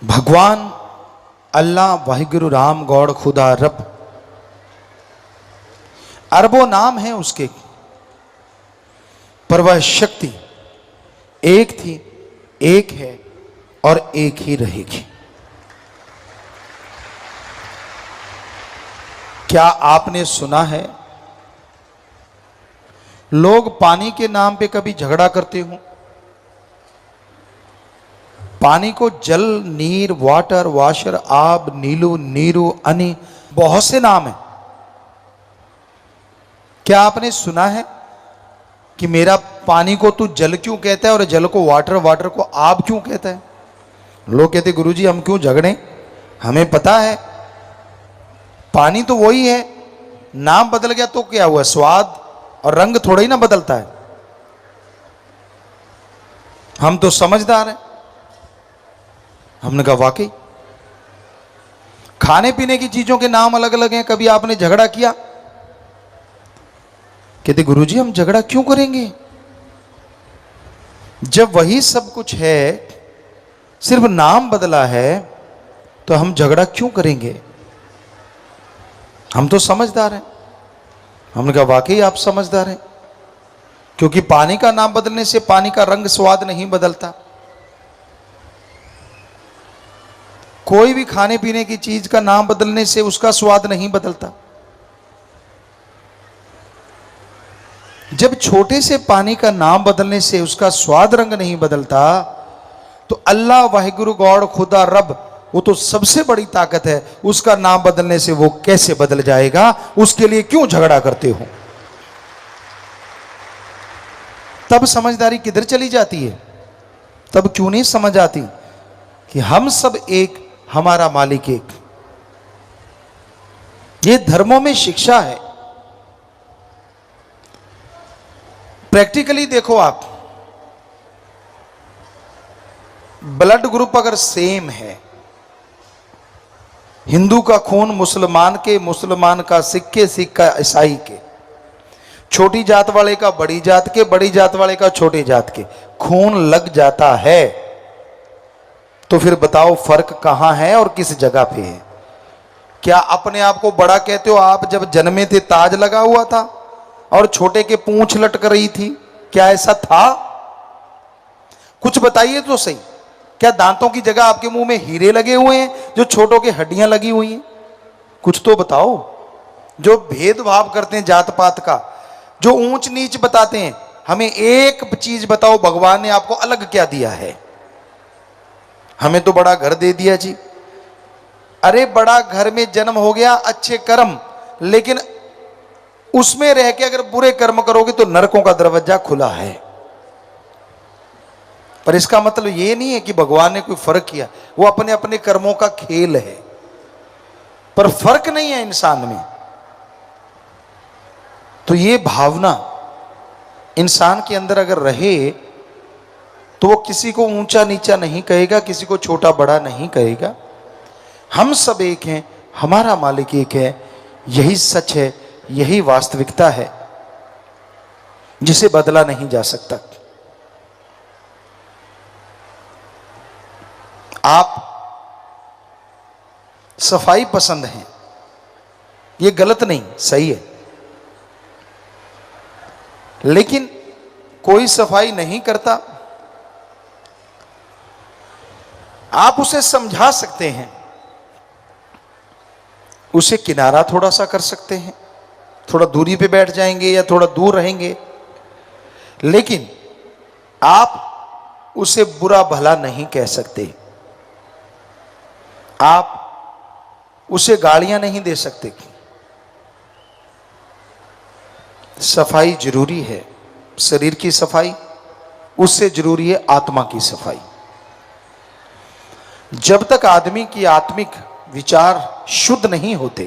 भगवान अल्लाह वाहिगुरु राम गौड़ खुदा रब, अरबों नाम है उसके, पर वह शक्ति एक थी, एक है और एक ही रहेगी। क्या आपने सुना है लोग पानी के नाम पे कभी झगड़ा करते हो? पानी को जल, नीर, वाटर, वाशर, आब, नीलू, नीरू, अनि, बहुत से नाम हैं। क्या आपने सुना है कि मेरा पानी को तू जल क्यों कहता है और जल को वाटर, वाटर को आब क्यों कहता है? लोग कहते गुरुजी हम क्यों झगड़े, हमें पता है पानी तो वही है, नाम बदल गया तो क्या हुआ, स्वाद और रंग थोड़ा ही ना बदलता है। हम तो समझदार हैं। हमने कहा वाकई खाने पीने की चीजों के नाम अलग अलग हैं, कभी आपने झगड़ा किया? कहते गुरुजी हम झगड़ा क्यों करेंगे, जब वही सब कुछ है, सिर्फ नाम बदला है तो हम झगड़ा क्यों करेंगे? हम तो समझदार हैं। हमने कहा वाकई आप समझदार हैं, क्योंकि पानी का नाम बदलने से पानी का रंग स्वाद नहीं बदलता। कोई भी खाने पीने की चीज का नाम बदलने से उसका स्वाद नहीं बदलता। जब छोटे से पानी का नाम बदलने से उसका स्वाद रंग नहीं बदलता, तो अल्लाह वाहिगुरु गौड़ खुदा रब, वो तो सबसे बड़ी ताकत है, उसका नाम बदलने से वो कैसे बदल जाएगा? उसके लिए क्यों झगड़ा करते हो? तब समझदारी किधर चली जाती है? तब क्यों नहीं समझ आती कि हम सब एक, हमारा मालिक एक। ये धर्मों में शिक्षा है। प्रैक्टिकली देखो आप, ब्लड ग्रुप अगर सेम है, हिंदू का खून मुसलमान के, मुसलमान का सिख के, सिख का ईसाई के, छोटी जात वाले का बड़ी जात के, बड़ी जात वाले का छोटी जात के, खून लग जाता है, तो फिर बताओ फर्क कहां है और किस जगह पे है? क्या अपने आप को बड़ा कहते हो? आप जब जन्मे थे ताज लगा हुआ था और छोटे के पूंछ लटक रही थी, क्या ऐसा था? कुछ बताइए तो सही। क्या दांतों की जगह आपके मुंह में हीरे लगे हुए हैं जो छोटों के हड्डियां लगी हुई हैं? कुछ तो बताओ। जो भेदभाव करते हैं जात पात का, जो ऊंच नीच बताते हैं, हमें एक चीज बताओ, भगवान ने आपको अलग क्या दिया है? हमें तो बड़ा घर दे दिया जी। अरे बड़ा घर में जन्म हो गया, अच्छे कर्म, लेकिन उसमें रह के अगर बुरे कर्म करोगे तो नरकों का दरवाजा खुला है। पर इसका मतलब यह नहीं है कि भगवान ने कोई फर्क किया, वो अपने अपने कर्मों का खेल है, पर फर्क नहीं है इंसान में। तो ये भावना इंसान के अंदर अगर रहे तो वो किसी को ऊंचा नीचा नहीं कहेगा, किसी को छोटा बड़ा नहीं कहेगा। हम सब एक हैं, हमारा मालिक एक है। यही सच है, यही वास्तविकता है जिसे बदला नहीं जा सकता। आप सफाई पसंद हैं, ये गलत नहीं, सही है, लेकिन कोई सफाई नहीं करता, आप उसे समझा सकते हैं, उसे किनारा थोड़ा सा कर सकते हैं, थोड़ा दूरी पे बैठ जाएंगे या थोड़ा दूर रहेंगे, लेकिन आप उसे बुरा भला नहीं कह सकते। आप उसे गालियां नहीं दे सकते। सफाई जरूरी है, शरीर की सफाई, उससे जरूरी है आत्मा की सफाई। जब तक आदमी की आत्मिक विचार शुद्ध नहीं होते,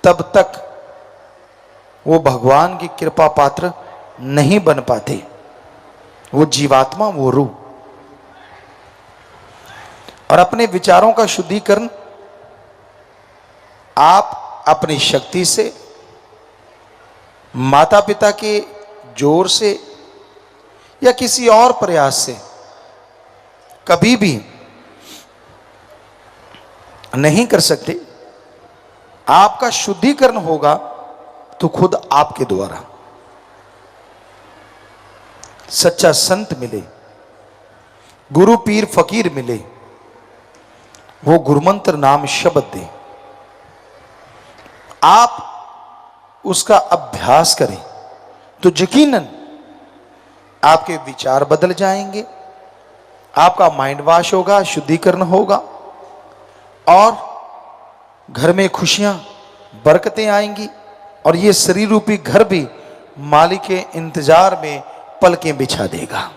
तब तक वो भगवान की कृपा पात्र नहीं बन पाते। वो जीवात्मा, वो रूह। और अपने विचारों का शुद्धिकरण आप अपनी शक्ति से, माता पिता के जोर से या किसी और प्रयास से कभी भी नहीं कर सकते। आपका शुद्धिकरण होगा तो खुद आपके द्वारा सच्चा संत मिले, गुरु पीर फकीर मिले, वो गुरुमंत्र नाम शब्द दे, आप उसका अभ्यास करें तो यकीनन आपके विचार बदल जाएंगे, आपका माइंड वॉश होगा, शुद्धिकरण होगा और घर में खुशियां बरकतें आएंगी और ये शरीर रूपी घर भी मालिक के इंतजार में पलकें बिछा देगा।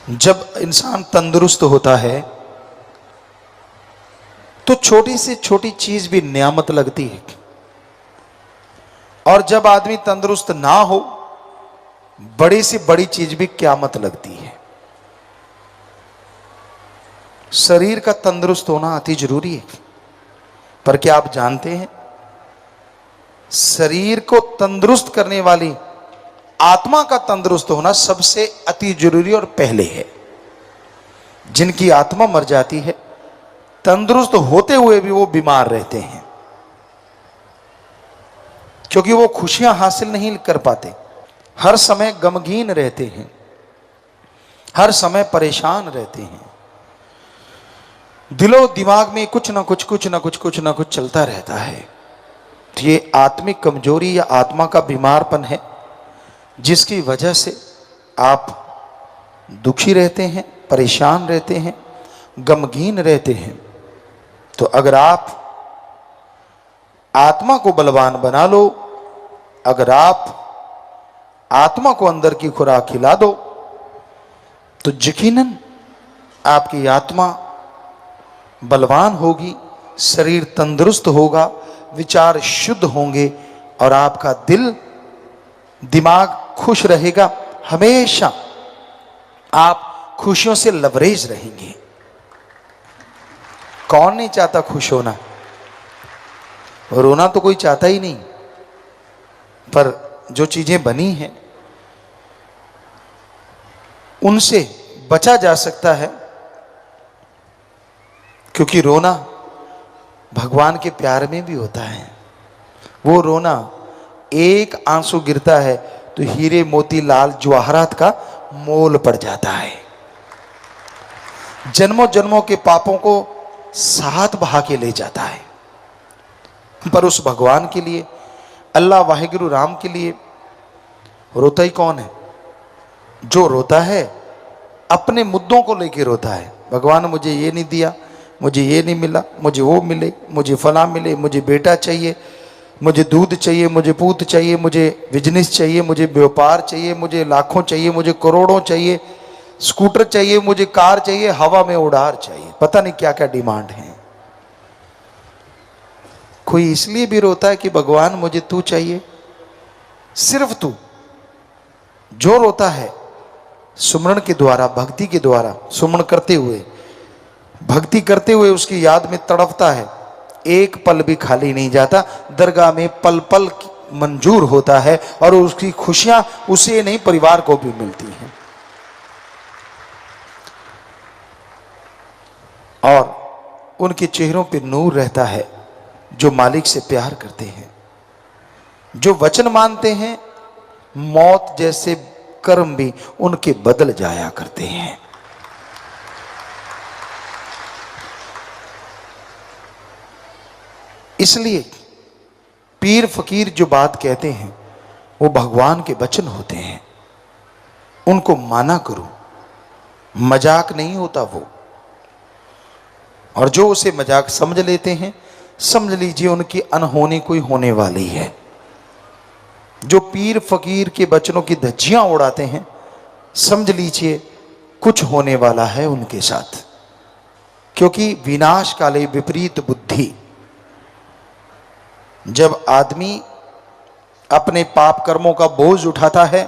जब इंसान तंदुरुस्त होता है तो छोटी से छोटी चीज भी नियामत लगती है, और जब आदमी तंदुरुस्त ना हो बड़ी से बड़ी चीज भी क़यामत लगती है। शरीर का तंदुरुस्त होना अति जरूरी है, पर क्या आप जानते हैं शरीर को तंदुरुस्त करने वाली आत्मा का तंदुरुस्त होना सबसे अति जरूरी और पहले है। जिनकी आत्मा मर जाती है तंदुरुस्त होते हुए भी वो बीमार रहते हैं, क्योंकि वो खुशियां हासिल नहीं कर पाते, हर समय गमगीन रहते हैं, हर समय परेशान रहते हैं, दिलो दिमाग में कुछ ना कुछ चलता रहता है। तो ये आत्मिक कमजोरी या आत्मा का बीमारपन है, जिसकी वजह से आप दुखी रहते हैं, परेशान रहते हैं, गमगीन रहते हैं। तो अगर आप आत्मा को बलवान बना लो, अगर आप आत्मा को अंदर की खुराक खिला दो, तो यकीनन आपकी आत्मा बलवान होगी, शरीर तंदुरुस्त होगा, विचार शुद्ध होंगे और आपका दिल दिमाग खुश रहेगा। हमेशा आप खुशियों से लबरेज रहेंगे। कौन नहीं चाहता खुश होना, रोना तो कोई चाहता ही नहीं, पर जो चीजें बनी हैं उनसे बचा जा सकता है, क्योंकि रोना भगवान के प्यार में भी होता है। वो रोना, एक आंसू गिरता है तो हीरे मोती लाल जवाहरात का मोल पड़ जाता है, जन्मों जन्मों के पापों को साथ बहा के ले जाता है। पर उस भगवान के लिए, अल्लाह वाहिगुरु राम के लिए रोता ही कौन है? जो रोता है अपने मुद्दों को लेकर रोता है। भगवान मुझे ये नहीं दिया, मुझे ये नहीं मिला, मुझे वो मिले, मुझे फला मिले, मुझे बेटा चाहिए, मुझे दूध चाहिए, मुझे पूत चाहिए, मुझे बिजनेस चाहिए, मुझे व्यापार चाहिए, मुझे लाखों चाहिए, मुझे करोड़ों चाहिए, स्कूटर चाहिए, मुझे कार चाहिए, हवा में उड़ार चाहिए, पता नहीं क्या क्या डिमांड है। कोई इसलिए भी रोता है कि भगवान मुझे तू चाहिए, सिर्फ तू। जो रोता है सुमरण के द्वारा, भक्ति के द्वारा, सुमरण करते हुए, भक्ति करते हुए उसकी याद में तड़पता है, एक पल भी खाली नहीं जाता, दरगाह में पल पल मंजूर होता है और उसकी खुशियां उसे नहीं परिवार को भी मिलती हैं। और उनके चेहरों पे नूर रहता है जो मालिक से प्यार करते हैं, जो वचन मानते हैं। मौत जैसे कर्म भी उनके बदल जाया करते हैं। इसलिए पीर फकीर जो बात कहते हैं वो भगवान के वचन होते हैं, उनको माना करो, मजाक नहीं होता वो। और जो उसे मजाक समझ लेते हैं, समझ लीजिए उनकी अनहोनी कोई होने वाली है। जो पीर फकीर के वचनों की धज्जियां उड़ाते हैं, समझ लीजिए कुछ होने वाला है उनके साथ, क्योंकि विनाश काले विपरीत बुद्धि। जब आदमी अपने पाप कर्मों का बोझ उठाता है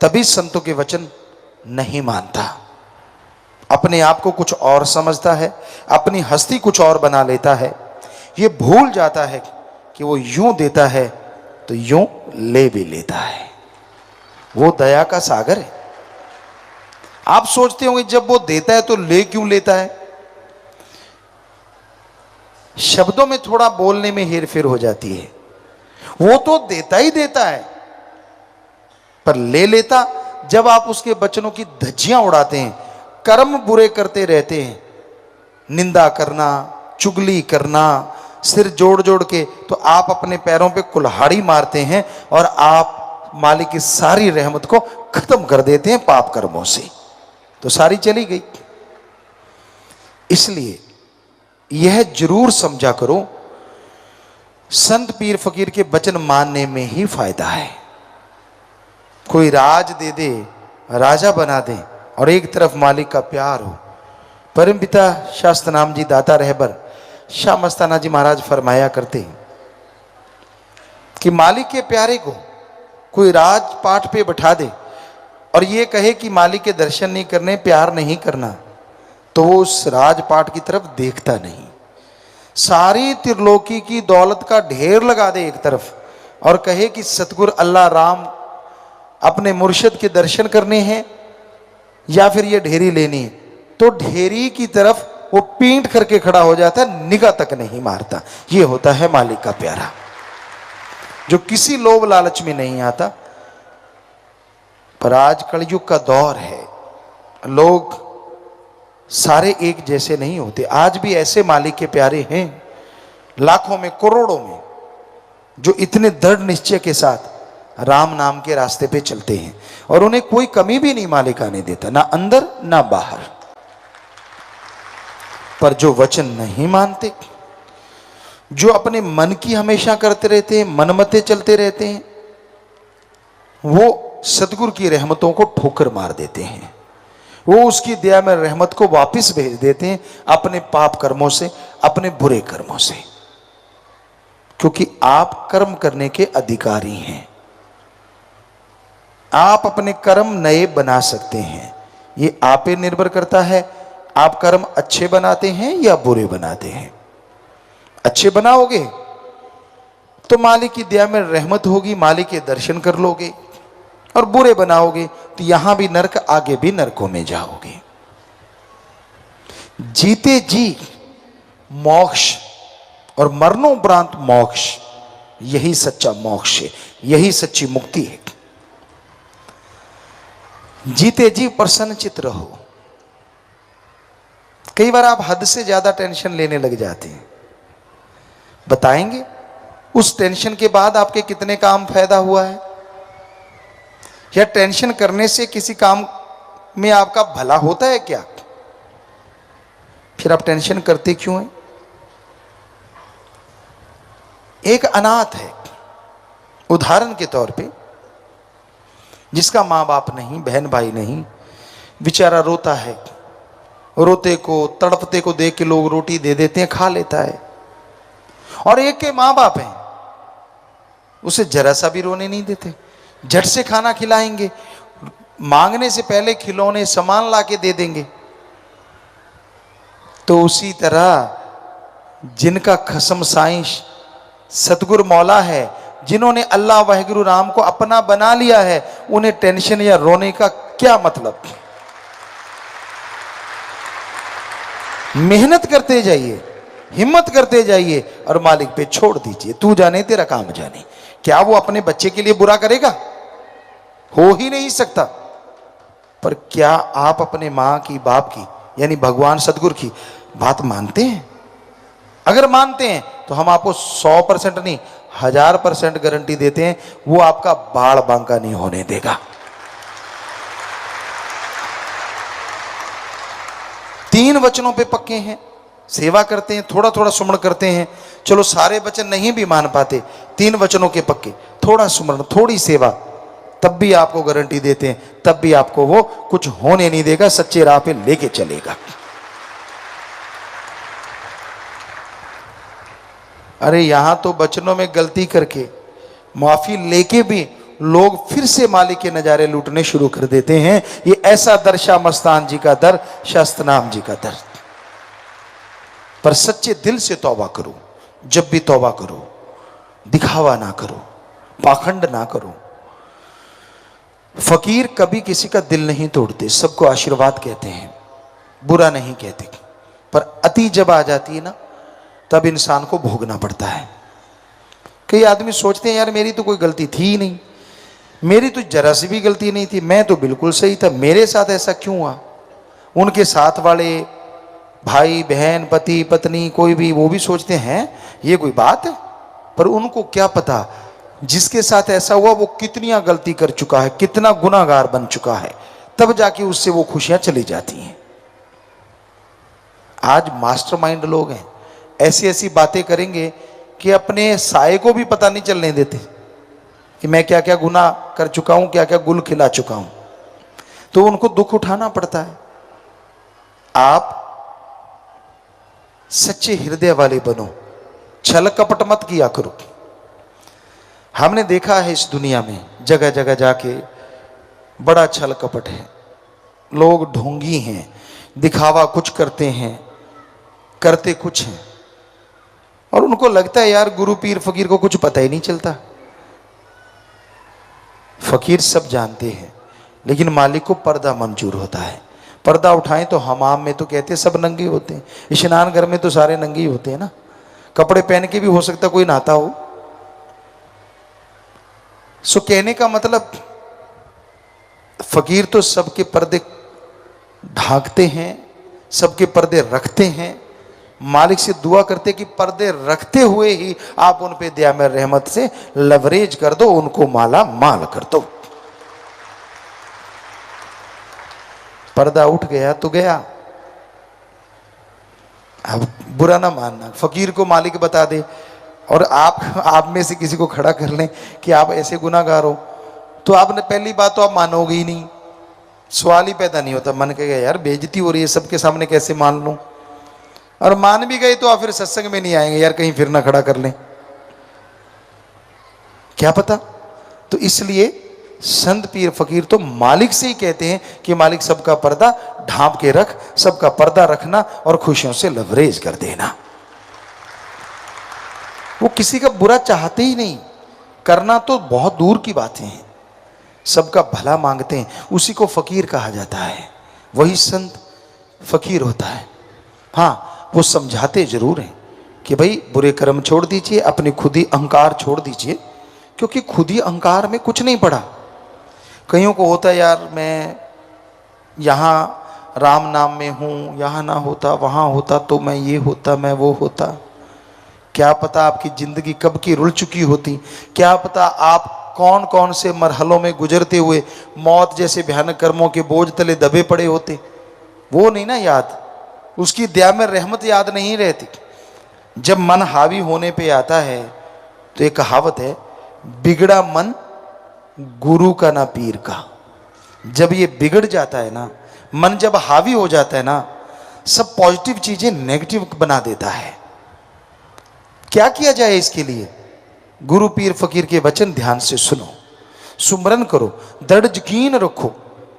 तभी संतों के वचन नहीं मानता, अपने आप को कुछ और समझता है, अपनी हस्ती कुछ और बना लेता है। ये भूल जाता है कि वो यूं देता है तो यूं ले भी लेता है। वो दया का सागर है। आप सोचते होंगे जब वो देता है तो ले क्यों लेता है? शब्दों में थोड़ा बोलने में हेरफेर हो जाती है। वो तो देता ही देता है, पर ले लेता जब आप उसके वचनों की धज्जियां उड़ाते हैं, कर्म बुरे करते रहते हैं, निंदा करना, चुगली करना, सिर जोड़ जोड़ के, तो आप अपने पैरों पे कुल्हाड़ी मारते हैं और आप मालिक की सारी रहमत को खत्म कर देते हैं पाप कर्मों से, तो सारी चली गई। इसलिए यह जरूर समझा करो, संत पीर फकीर के वचन मानने में ही फायदा है। कोई राज दे दे, राजा बना दे, और एक तरफ मालिक का प्यार हो। परम पिता शास्त्र नाम जी दाता रहबर शाह मस्ताना जी महाराज फरमाया करते कि मालिक के प्यारे को कोई राजपाट पे बैठा दे और ये कहे कि मालिक के दर्शन नहीं करने, प्यार नहीं करना, तो वो उस राजपाट की तरफ देखता नहीं। सारी त्रिलोकी की दौलत का ढेर लगा दे एक तरफ और कहे कि सतगुरु अल्लाह राम अपने मुर्शिद के दर्शन करने हैं या फिर ये ढेरी लेनी है, तो ढेरी की तरफ वो पींट करके खड़ा हो जाता है, निगाह तक नहीं मारता। ये होता है मालिक का प्यारा, जो किसी लोभ लालच में नहीं आता। पर आज कलयुग का दौर है, लोग सारे एक जैसे नहीं होते। आज भी ऐसे मालिक के प्यारे हैं, लाखों में करोड़ों में, जो इतने दृढ़ निश्चय के साथ राम नाम के रास्ते पे चलते हैं और उन्हें कोई कमी भी नहीं मालिक आने देता, ना अंदर ना बाहर। पर जो वचन नहीं मानते, जो अपने मन की हमेशा करते रहते हैं, मनमते चलते रहते हैं, वो सतगुरु की रहमतों को ठोकर मार देते हैं। वो उसकी दया में रहमत को वापस भेज देते हैं अपने पाप कर्मों से, अपने बुरे कर्मों से। क्योंकि आप कर्म करने के अधिकारी हैं, आप अपने कर्म नए बना सकते हैं। ये आप पे निर्भर करता है, आप कर्म अच्छे बनाते हैं या बुरे बनाते हैं। अच्छे बनाओगे तो मालिक की दया में रहमत होगी, मालिक के दर्शन कर लोगे, और बुरे बनाओगे तो यहां भी नरक, आगे भी नरकों में जाओगे। जीते जी मोक्ष और मरणोपरांत मोक्ष, यही सच्चा मोक्ष है, यही सच्ची मुक्ति है। जीते जी प्रसन्न चित्त रहो। कई बार आप हद से ज्यादा टेंशन लेने लग जाते हैं, बताएंगे उस टेंशन के बाद आपके कितने काम फायदा हुआ है, या टेंशन करने से किसी काम में आपका भला होता है क्या? फिर आप टेंशन करते क्यों हैं? एक अनाथ है, उदाहरण के तौर पे, जिसका माँ बाप नहीं, बहन भाई नहीं, बेचारा रोता है, रोते को तड़पते को देख के लोग रोटी दे देते हैं, खा लेता है। और एक के माँ बाप हैं, उसे जरा सा भी रोने नहीं देते, झट से खाना खिलाएंगे, मांगने से पहले खिलौने सामान ला के दे देंगे। तो उसी तरह जिनका खसम साइंस सतगुरु मौला है, जिन्होंने अल्लाह वाहिगुरु राम को अपना बना लिया है, उन्हें टेंशन या रोने का क्या मतलब? मेहनत करते जाइए, हिम्मत करते जाइए और मालिक पे छोड़ दीजिए। तू जाने तेरा काम जाने। क्या वो अपने बच्चे के लिए बुरा करेगा? हो ही नहीं सकता। पर क्या आप अपने मां की, बाप की, यानी भगवान सतगुरु की बात मानते हैं? अगर मानते हैं तो हम आपको 100% नहीं 1000% गारंटी देते हैं, वो आपका बाल बांका नहीं होने देगा। 3 वचनों पे पक्के हैं, सेवा करते हैं, थोड़ा थोड़ा सुमरण करते हैं। चलो सारे वचन नहीं भी मान पाते, 3 वचनों के पक्के, थोड़ा सुमरण, थोड़ी सेवा, तब भी आपको गारंटी देते हैं, तब भी आपको वो कुछ होने नहीं देगा, सच्चे राह पे लेके चलेगा। अरे यहां तो वचनों में गलती करके, माफी लेके भी लोग फिर से मालिक के नजारे लूटने शुरू कर देते हैं। ये ऐसा दर शाह मस्तान जी का दर, शास्त्र नाम जी का दर। पर सच्चे दिल से तौबा करो, जब भी तौबा करो, दिखावा ना करो, पाखंड ना करो। फकीर कभी किसी का दिल नहीं तोड़ते, सबको आशीर्वाद कहते हैं, बुरा नहीं कहते। पर अति जब आ जाती है ना, तब इंसान को भोगना पड़ता है। कई आदमी सोचते हैं यार मेरी तो कोई गलती थी ही नहीं, मेरी तो जरा सी भी गलती नहीं थी, मैं तो बिल्कुल सही था, मेरे साथ ऐसा क्यों हुआ। उनके साथ वाले भाई बहन पति पत्नी कोई भी, वो भी सोचते हैं ये कोई बात है। पर उनको क्या पता जिसके साथ ऐसा हुआ वो कितनी गलती कर चुका है, कितना गुनाहगार बन चुका है, तब जाके उससे वो खुशियां चली जाती हैं। आज मास्टरमाइंड लोग हैं, ऐसी ऐसी बातें करेंगे कि अपने साये को भी पता नहीं चलने देते कि मैं क्या क्या गुनाह कर चुका हूं, क्या क्या गुल खिला चुका हूं। तो उनको दुख उठाना पड़ता है। आप सच्चे हृदय वाले बनो, छल कपट मत किया करो। हमने देखा है इस दुनिया में जगह जगह जाके बड़ा छल कपट है, लोग ढोंगी हैं, दिखावा कुछ करते हैं, करते कुछ हैं, और उनको लगता है यार गुरु पीर फकीर को कुछ पता ही नहीं चलता। फकीर सब जानते हैं, लेकिन मालिक को पर्दा मंजूर होता है। पर्दा उठाएं तो हमाम में तो कहते हैं सब नंगे होते हैं, स्नान घर में तो सारे नंगे ही होते हैं ना, कपड़े पहन के भी हो सकता कोई नहाता हो। सो कहने का मतलब फकीर तो सबके पर्दे ढांकते हैं, सबके पर्दे रखते हैं। मालिक से दुआ करते कि पर्दे रखते हुए ही आप उन पे दया में रहमत से लवरेज कर दो, उनको माला माल कर दो। पर्दा उठ गया तो गया। अब बुरा ना मानना, फकीर को मालिक बता दे और आप में से किसी को खड़ा कर लें कि आप ऐसे गुनाहगार हो, तो आपने पहली बात तो आप मानोगे ही नहीं, सवाल ही पैदा नहीं होता। मन कहेगा यार बेइज्जती हो रही है, सबके सामने कैसे मान लूं, और मान भी गए तो आप फिर सत्संग में नहीं आएंगे, यार कहीं फिर ना खड़ा कर लें, क्या पता। तो इसलिए संत पीर फकीर तो मालिक से ही कहते हैं कि मालिक सबका पर्दा ढांप के रख, सबका पर्दा रखना और खुशियों से लवरेज कर देना। वो किसी का बुरा चाहते ही नहीं, करना तो बहुत दूर की बातें हैं, सबका भला मांगते हैं, उसी को फकीर कहा जाता है, वही संत फकीर होता है। हाँ, वो समझाते जरूर हैं कि भाई बुरे कर्म छोड़ दीजिए, अपनी खुदी अहंकार छोड़ दीजिए, क्योंकि खुदी अहंकार में कुछ नहीं पड़ा। कईयों को होता है यार मैं यहाँ राम नाम में हूँ, यहाँ ना होता वहाँ होता तो मैं ये होता, मैं वो होता। क्या पता आपकी जिंदगी कब की रुल चुकी होती, क्या पता आप कौन कौन से मरहलों में गुजरते हुए मौत जैसे भयानक कर्मों के बोझ तले दबे पड़े होते। वो नहीं ना याद, उसकी दया में रहमत याद नहीं रहती। जब मन हावी होने पे आता है तो एक कहावत है, बिगड़ा मन गुरु का ना पीर का। जब ये बिगड़ जाता है ना, मन जब हावी हो जाता है ना, सब पॉजिटिव चीजें नेगेटिव बना देता है। क्या किया जाए इसके लिए? गुरु पीर फकीर के वचन ध्यान से सुनो, सुमरन करो, दृढ़ यकीन रखो,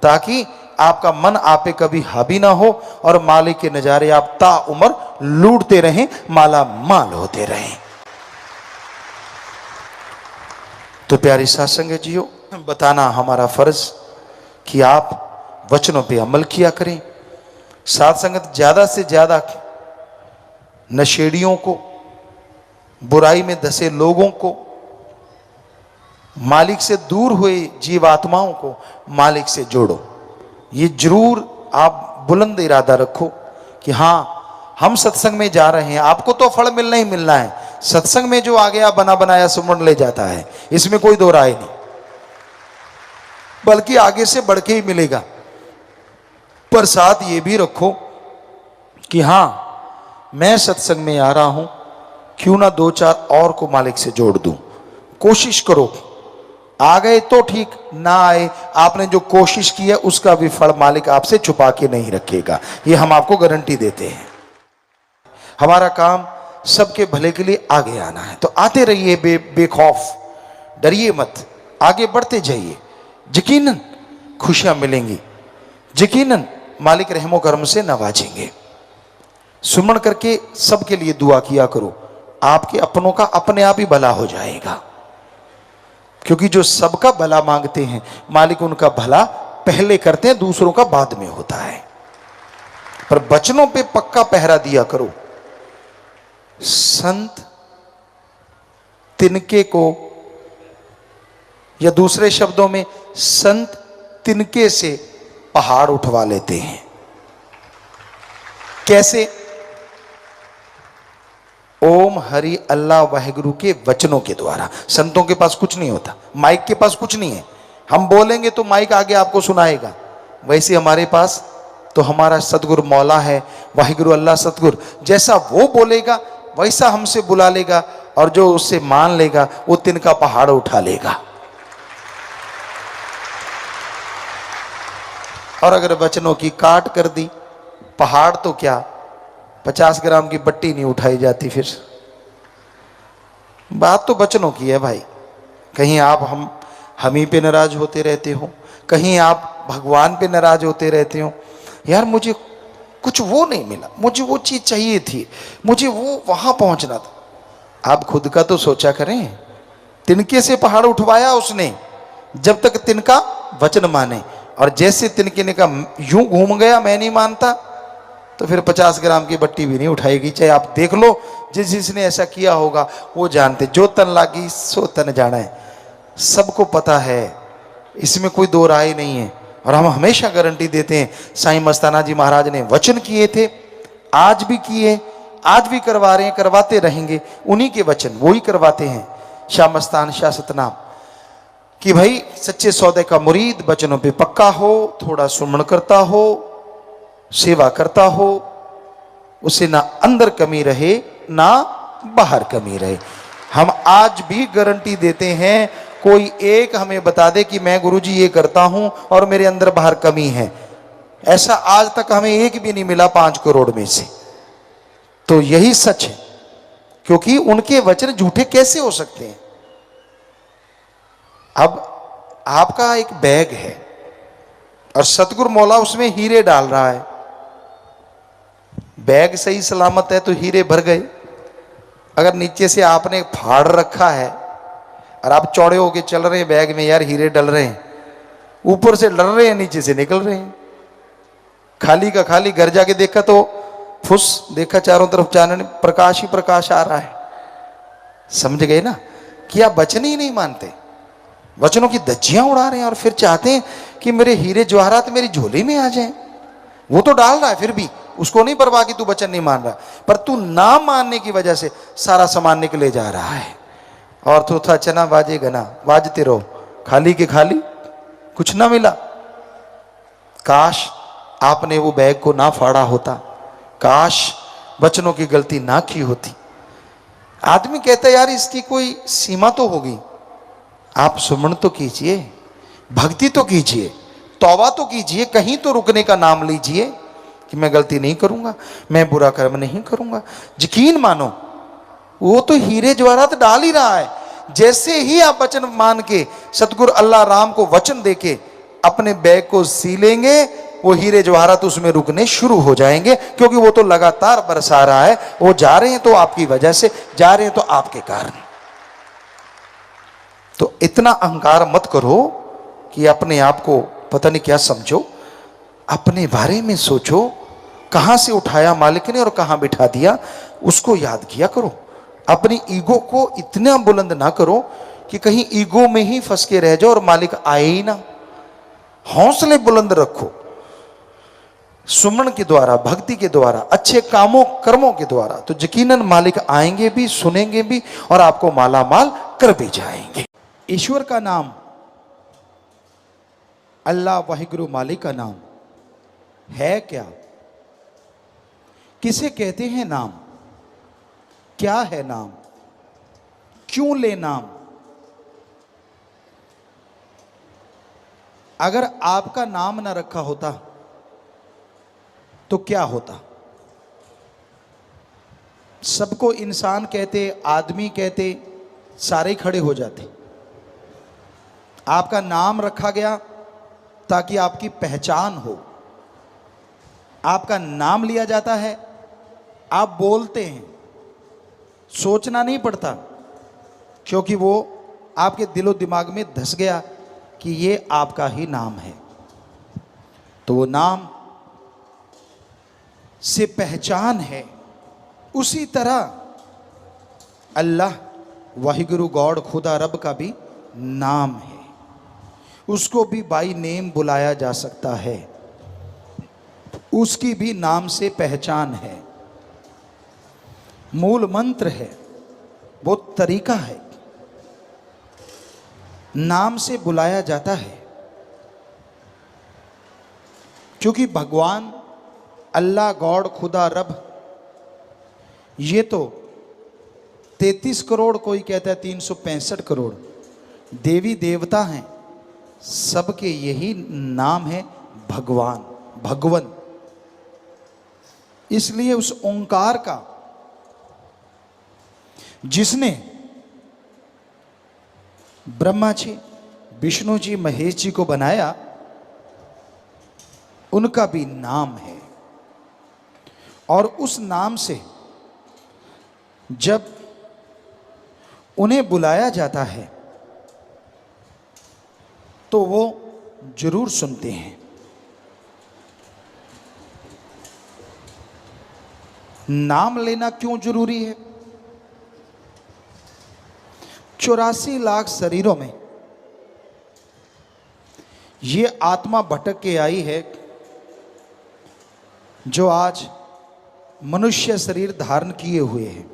ताकि आपका मन आप पे कभी हावी ना हो और मालिक के नजारे आप ता उम्र लूटते रहें, माला माल होते रहें। तो प्यारी सासंग जियो, बताना हमारा फर्ज कि आप वचनों पे अमल किया करें। साथ संगत ज्यादा से ज्यादा नशेड़ियों को, बुराई में धसे लोगों को, मालिक से दूर हुए जीवात्माओं को मालिक से जोड़ो। ये जरूर आप बुलंद इरादा रखो कि हाँ हम सत्संग में जा रहे हैं, आपको तो फल मिलना ही मिलना है। सत्संग में जो आ गया बना बनाया सुमरण ले जाता है, इसमें कोई दो राय नहीं, बल्कि आगे से बढ़ के ही मिलेगा। पर साथ ये भी रखो कि हाँ मैं सत्संग में आ रहा हूं, क्यों ना दो चार और को मालिक से जोड़ दूं। कोशिश करो, आ गए तो ठीक, ना आए आपने जो कोशिश की है उसका भी फल मालिक आपसे छुपा के नहीं रखेगा, ये हम आपको गारंटी देते हैं। हमारा काम सबके भले के लिए आगे आना है, तो आते रहिए बेखौफ, डरिए मत, आगे बढ़ते जाइए। यकीनन खुशियां मिलेंगी, यकीनन मालिक रहमो करम से नवाजेंगे। सुमन करके सबके लिए दुआ किया करो, आपके अपनों का अपने आप ही भला हो जाएगा। क्योंकि जो सबका भला मांगते हैं मालिक उनका भला पहले करते हैं, दूसरों का बाद में होता है। पर वचनों पे पक्का पहरा दिया करो। संत तिनके को, या दूसरे शब्दों में संत तिनके से पहाड़ उठवा लेते हैं। कैसे? ओम हरि अल्लाह वाहिगुरु के वचनों के द्वारा। संतों के पास कुछ नहीं होता, माइक के पास कुछ नहीं है। हम बोलेंगे तो माइक आगे आपको सुनाएगा। वैसे हमारे पास तो हमारा सतगुरु मौला है, वाहिगुरु अल्लाह सतगुरु, जैसा वो बोलेगा वैसा हमसे बुला लेगा, और जो उससे मान लेगा वो तिनका पहाड़ उठा लेगा। और अगर वचनों की काट कर दी, पहाड़ तो क्या 50 ग्राम की बट्टी नहीं उठाई जाती। फिर बात तो वचनों की है भाई। कहीं आप हम ही पे नाराज होते रहते हो, कहीं आप भगवान पे नाराज होते रहते हो। यार मुझे कुछ वो नहीं मिला, मुझे वो चीज चाहिए थी, मुझे वो वहां पहुंचना था। आप खुद का तो सोचा करें। तिनके से पहाड़ उठवाया उसने, जब तक तिनका वचन माने। और जैसे तिनके ने कहा यूं घूम गया मैं नहीं मानता, तो फिर 50 ग्राम की बट्टी भी नहीं उठाएगी। चाहे आप देख लो, जिसने ऐसा किया होगा वो जानते। जो तन लागी सो तन जाना है, सबको पता है, इसमें कोई दो राय नहीं है। और हम हमेशा गारंटी देते हैं, साईं मस्ताना जी महाराज ने वचन किए थे, आज भी किए, आज भी करवा रहे हैं, करवाते रहेंगे। उन्हीं के वचन वो ही करवाते हैं। शाह मस्तान शाह सतनाम कि भाई सच्चे सौदे का मुरीद वचनों पे पक्का हो, थोड़ा सुमन करता हो, सेवा करता हो, उसे ना अंदर कमी रहे ना बाहर कमी रहे। हम आज भी गारंटी देते हैं, कोई एक हमें बता दे कि मैं गुरुजी ये करता हूं और मेरे अंदर बाहर कमी है, ऐसा आज तक हमें एक भी नहीं मिला 5 करोड़ में से। तो यही सच है, क्योंकि उनके वचन झूठे कैसे हो सकते हैं। अब आपका एक बैग है और सतगुरु मौला उसमें हीरे डाल रहा है। बैग सही सलामत है तो हीरे भर गए। अगर नीचे से आपने फाड़ रखा है और आप चौड़े होके चल रहे हैं बैग में, यार हीरे डल रहे हैं, ऊपर से डल रहे हैं नीचे से निकल रहे हैं, खाली का खाली। घर जाके देखा तो फुस, देखा चारों तरफ चानन प्रकाश ही प्रकाश आ रहा है। समझ गए ना कि आप वचन ही नहीं मानते, वचनों की धज्जियां उड़ा रहे हैं और फिर चाहते हैं कि मेरे हीरे जवाहरात मेरी झोली में आ जाएं। वो तो डाल रहा है, फिर भी उसको नहीं परवाह कि तू वचन नहीं मान रहा, पर तू ना मानने की वजह से सारा सामान निकले जा रहा है। और तो था चना बाजेगा ना, बाजते रहो, खाली के खाली, कुछ ना मिला। काश आपने वो बैग को ना फाड़ा होता, काश वचनों की गलती ना की होती। आदमी कहता है यार इसकी कोई सीमा तो होगी। आप सुमन तो कीजिए, भक्ति तो कीजिए, तौबा तो कीजिए, कहीं तो रुकने का नाम लीजिए कि मैं गलती नहीं करूंगा, मैं बुरा कर्म नहीं करूंगा। यकीन मानो वो तो हीरे जवाहरात डाल ही रहा है। जैसे ही आप वचन मान के सतगुरु अल्लाह राम को वचन देके अपने बैग को सी लेंगे, वो हीरे जवाहरात उसमें रुकने शुरू हो जाएंगे, क्योंकि वो तो लगातार बरसा रहा है। वो जा रहे हैं तो आपकी वजह से, जा रहे हैं तो आपके कारण। तो इतना अहंकार मत करो कि अपने आप को पता नहीं क्या समझो। अपने बारे में सोचो, कहां से उठाया मालिक ने और कहां बिठा दिया, उसको याद किया करो। अपनी ईगो को इतना बुलंद ना करो कि कहीं ईगो में ही फंस के रह जाओ और मालिक आए ही ना। हौसले बुलंद रखो, सुमन के द्वारा, भक्ति के द्वारा, अच्छे कामों कर्मों के द्वारा, तो यकीनन मालिक आएंगे भी, सुनेंगे भी और आपको माला माल कर भी जाएंगे। ईश्वर का नाम, अल्लाह वाहिगुरु मालिक का नाम है क्या? किसे कहते हैं नाम? क्या है नाम? क्यों ले नाम? अगर आपका नाम ना रखा होता तो क्या होता? सबको इंसान कहते, आदमी कहते, सारे खड़े हो जाते। आपका नाम रखा गया ताकि आपकी पहचान हो। आपका नाम लिया जाता है, आप बोलते हैं, सोचना नहीं पड़ता, क्योंकि वो आपके दिलो दिमाग में धस गया कि ये आपका ही नाम है, तो वो नाम से पहचान है। उसी तरह अल्लाह वाहिगुरु गॉड खुदा रब का भी नाम है, उसको भी बाई नेम बुलाया जा सकता है, उसकी भी नाम से पहचान है, मूल मंत्र है, वो तरीका है, नाम से बुलाया जाता है। क्योंकि भगवान अल्लाह गॉड खुदा रब, ये तो 33 करोड़, कोई कहता है 365 करोड़ देवी देवता हैं, सबके यही नाम है भगवान, भगवन। इसलिए उस ओंकार का जिसने ब्रह्मा जी, विष्णु जी, महेश जी को बनाया, उनका भी नाम है। और उस नाम से जब उन्हें बुलाया जाता है तो वो जरूर सुनते हैं। नाम लेना क्यों जरूरी है? 84 लाख शरीरों में ये आत्मा भटक के आई है जो आज मनुष्य शरीर धारण किए हुए है।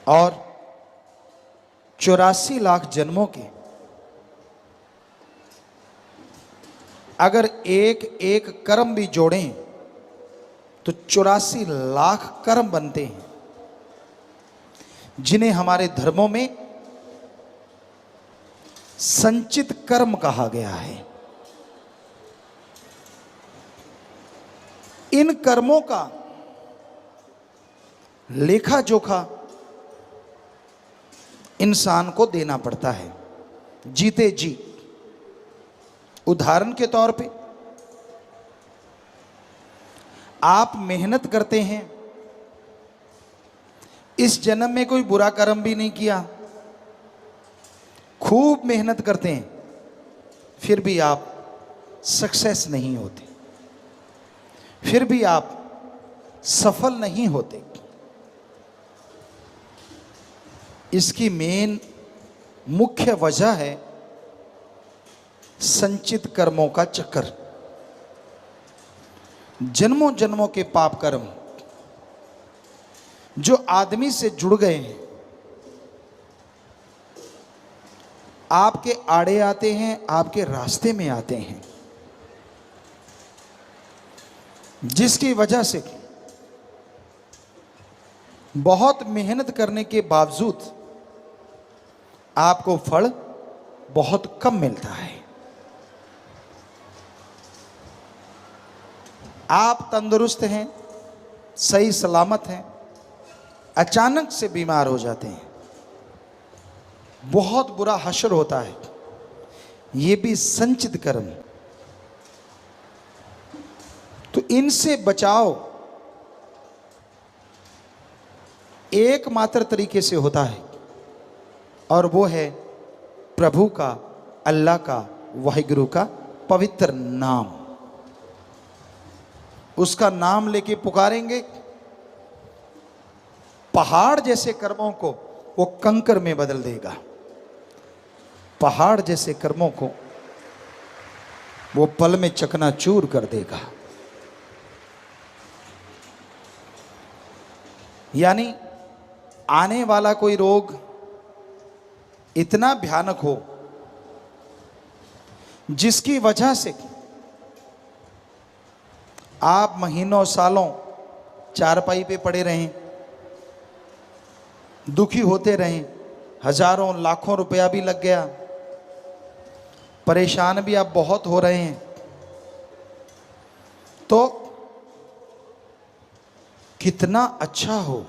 और 84 लाख जन्मों के अगर एक एक कर्म भी जोड़ें तो 84 लाख कर्म बनते हैं, जिन्हें हमारे धर्मों में संचित कर्म कहा गया है। इन कर्मों का लेखा जोखा इंसान को देना पड़ता है जीते जी। उदाहरण के तौर पे आप मेहनत करते हैं, इस जन्म में कोई बुरा कर्म भी नहीं किया, खूब मेहनत करते हैं, फिर भी आप सक्सेस नहीं होते, फिर भी आप सफल नहीं होते। इसकी मेन मुख्य वजह है संचित कर्मों का चक्कर। जन्मों जन्मों के पाप कर्म जो आदमी से जुड़ गए हैं, आपके आड़े आते हैं, आपके रास्ते में आते हैं, जिसकी वजह से बहुत मेहनत करने के बावजूद आपको फल बहुत कम मिलता है। आप तंदुरुस्त हैं, सही सलामत हैं, अचानक से बीमार हो जाते हैं, बहुत बुरा हश्र होता है, ये भी संचित कर्म। तो इनसे बचाव एकमात्र तरीके से होता है, और वो है प्रभु का, अल्लाह का, वाहिगुरु का पवित्र नाम। उसका नाम लेके पुकारेंगे, पहाड़ जैसे कर्मों को वो कंकर में बदल देगा, पहाड़ जैसे कर्मों को वो पल में चकनाचूर कर देगा। यानी आने वाला कोई रोग इतना भयानक हो जिसकी वजह से आप महीनों सालों चारपाई पे पड़े रहें, दुखी होते रहें, हजारों लाखों रुपया भी लग गया, परेशान भी आप बहुत हो रहे हैं, तो कितना अच्छा हो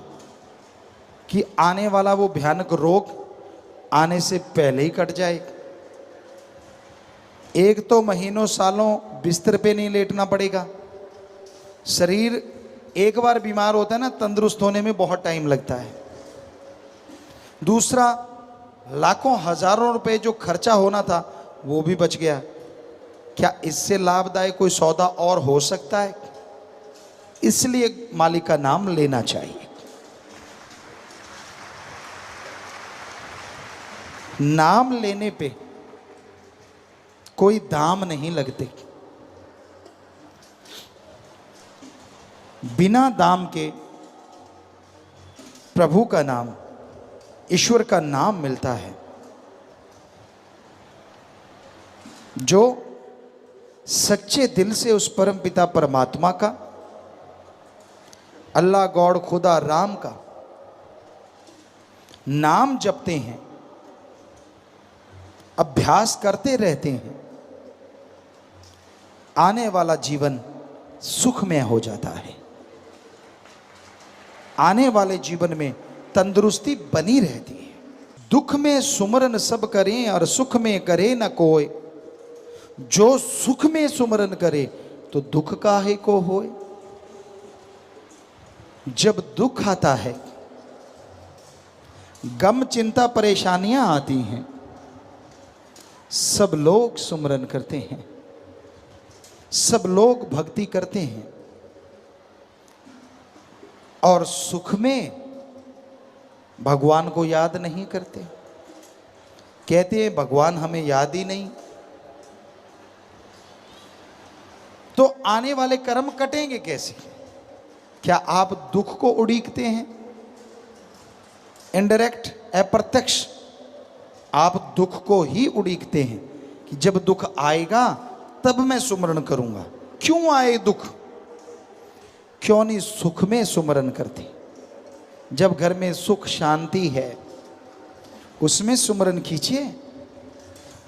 कि आने वाला वो भयानक रोग आने से पहले ही कट जाए। एक तो महीनों सालों बिस्तर पे नहीं लेटना पड़ेगा। शरीर एक बार बीमार होता है ना, तंदुरुस्त होने में बहुत टाइम लगता है। दूसरा, लाखों हजारों रुपए जो खर्चा होना था वो भी बच गया। क्या इससे लाभदायक कोई सौदा और हो सकता है? इसलिए मालिक का नाम लेना चाहिए। नाम लेने पे कोई दाम नहीं लगते। बिना दाम के प्रभु का नाम, ईश्वर का नाम मिलता है। जो सच्चे दिल से उस परम पिता परमात्मा का, अल्लाह गॉड खुदा राम का नाम जपते हैं, अभ्यास करते रहते हैं, आने वाला जीवन सुखमय हो जाता है। आने वाले जीवन में तंदुरुस्ती बनी रहती है। दुख में सुमरन सब करें और सुख में करे न कोय, जो सुख में सुमरन करे तो दुख काहे को होए। जब दुख आता है, गम चिंता परेशानियां आती हैं, सब लोग सुमरन करते हैं, सब लोग भक्ति करते हैं, और सुख में भगवान को याद नहीं करते। कहते हैं भगवान हमें याद ही नहीं। तो आने वाले कर्म कटेंगे कैसे? क्या आप दुख को उड़ीकते हैं? इनडायरेक्ट, अप्रत्यक्ष आप दुख को ही उड़ीकते हैं कि जब दुख आएगा तब मैं सुमरण करूंगा। क्यों आए दुख? क्यों नहीं सुख में सुमरण करते? जब घर में सुख शांति है उसमें सुमरण कीजिए,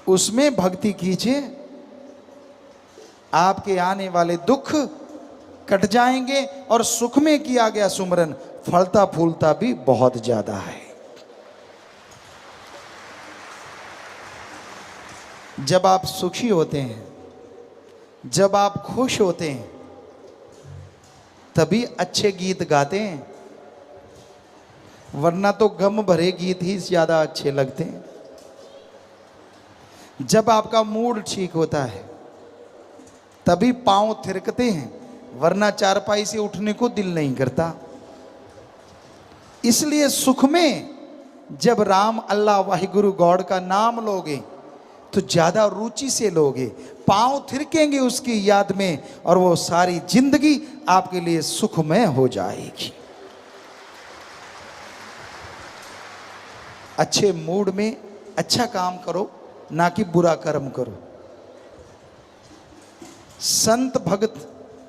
उसमें भक्ति कीजिए। आपके आने वाले दुख कट जाएंगे और सुख में किया गया सुमरण फलता फूलता भी बहुत ज्यादा है। जब आप सुखी होते हैं, जब आप खुश होते हैं, तभी अच्छे गीत गाते हैं, वरना तो गम भरे गीत ही ज्यादा अच्छे लगते हैं। जब आपका मूड ठीक होता है तभी पांव थिरकते हैं, वरना चारपाई से उठने को दिल नहीं करता। इसलिए सुख में जब राम, अल्लाह, वाहिगुरु गॉड का नाम लोगे तो ज्यादा रुचि से लोगे, पांव थिरकेंगे उसकी याद में, और वो सारी जिंदगी आपके लिए सुखमय हो जाएगी। अच्छे मूड में अच्छा काम करो, ना कि बुरा कर्म करो। संत भक्त,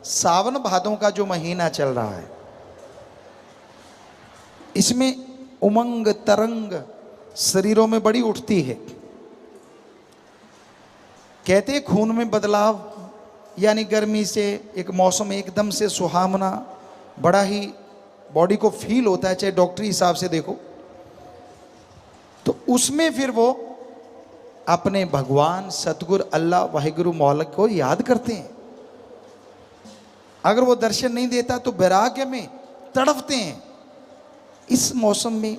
सावन भादों का जो महीना चल रहा है, इसमें उमंग तरंग शरीरों में बड़ी उठती है। कहते खून में बदलाव, यानी गर्मी से एक मौसम एकदम से सुहावना, बड़ा ही बॉडी को फील होता है, चाहे डॉक्टरी हिसाब से देखो। तो उसमें फिर वो अपने भगवान सतगुरु अल्लाह वाहिगुरु मौला को याद करते हैं। अगर वो दर्शन नहीं देता तो वैराग्य में तड़पते हैं। इस मौसम में